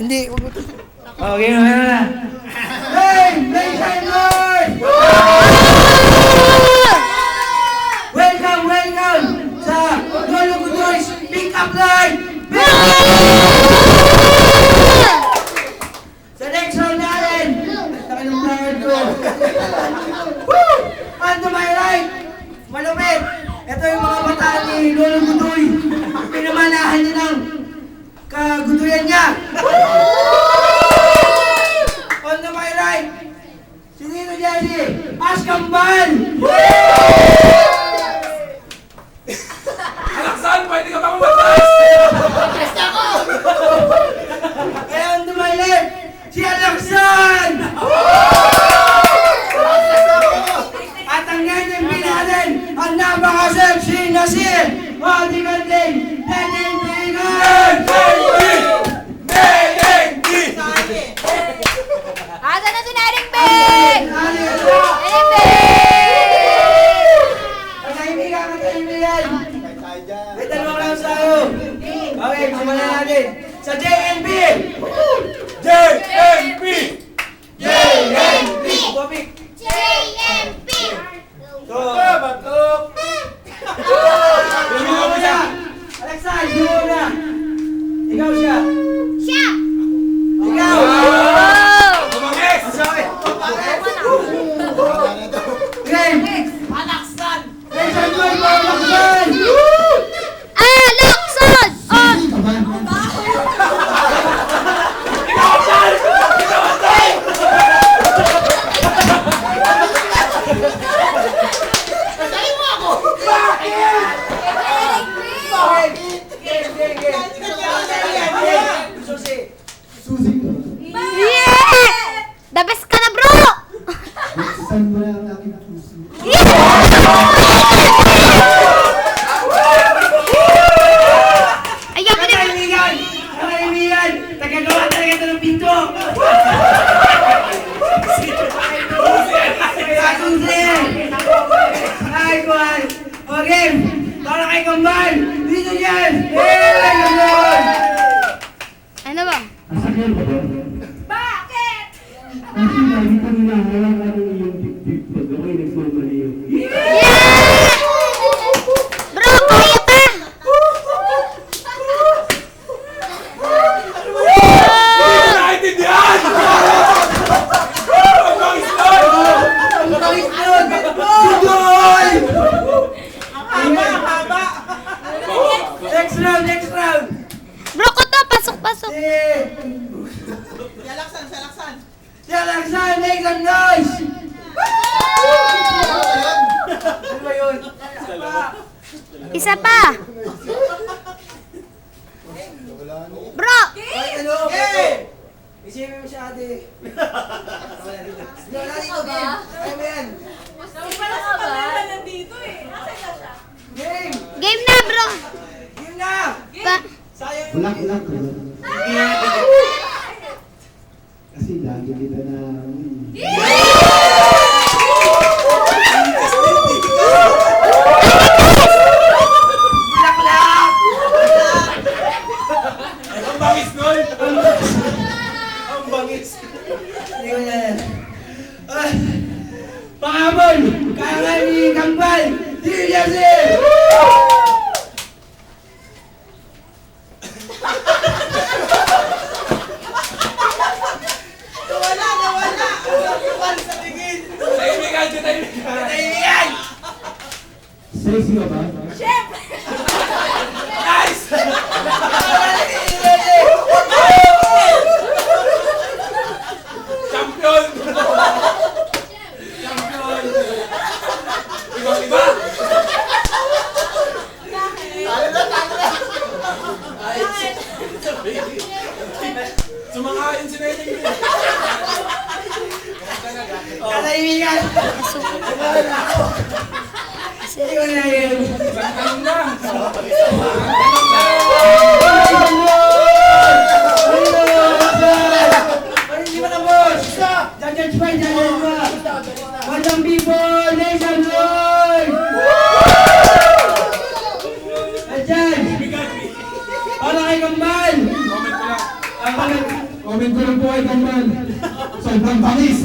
Hindi. Okay na. Hey! Nation Lord! Welcome, welcome sa Lolo Gudoy's Pick Up Line! Sa next round natin, laki ng crowd ko. Woo! And to my right, malupit. Ito yung mga bataan ni Lolo Gudoy. Pinamanahan niya ng kaguduyan niya. On to my right, si Nino Jesse, Askambal! Alaksan, pwede ka ba kumatas? Basta ko! Kaya on to my left, si Alaksan! At ang ngayon natin, ang napaka-sexy na si Radical Day, Neneng Bigan! Neneng B! Asa na si Neneng Big? Neneng Big! Kaibigan! May dalawang rounds tayo. Okay, simulan natin. Sa JNB! JNB! JNB! Topic! JNP! Batok! Ikaw siya! Alexa, ikaw na! Ikaw siya! Siya! Ikaw! Tumangis! Sorry! Game! Alaksan! Nation Boy, Alaksan! Alaksan! On! Yeah! The best ka na, bro! Saan mo na ang aking puso? Ayaw mo na! Kaibigan! Kaibigan! Tagagawa talaga ito ng pinto! Ay, kuhan! Okay! Para kay Kambal! Dito yan! Hey! Ganon! Ano ba? Asakyan ba ba? Bakit? Kasi nakita mo na walang anong iyong dibdib pag ako'y nagmamaliw. Yeah! Bro, kaya pa! Naintindihan! Ang bangis nun! Ang bangis nun! Gudoy! Next round! Next round! Bro, ko to! Pasok! Si Alaksan, make some noise! Ano ba yun? Isa pa! Bro! Ay, ano? Isipin mo siya, ate. Wala dito, game. Kaya mo yan. Game! Game na, bro! Game na! Pa Sayang yung... Ulak-ulak ko ba? Kasi lagi kita na... Bulaklak! Ang bangis nun! Ang bangis! Hindi ko na yan. Pahabol! Kaya nga ni Kambal! Seriously! Kaibigan, kaibigan! Kaibigan! Sexy ka ba? Nice! Champion! Champion! Ibang-iba! Sumakain si Neneng B. Kaibigan! Hindi ko na yan. Isang tanong lang! Hindi ba tapos? Judge pa, judge pa. Madam people, nation Lord! Judge! Para kay Kambal! Comment ko lang. Ang Comment ko lang po kay Kambal. Sobrang bangis.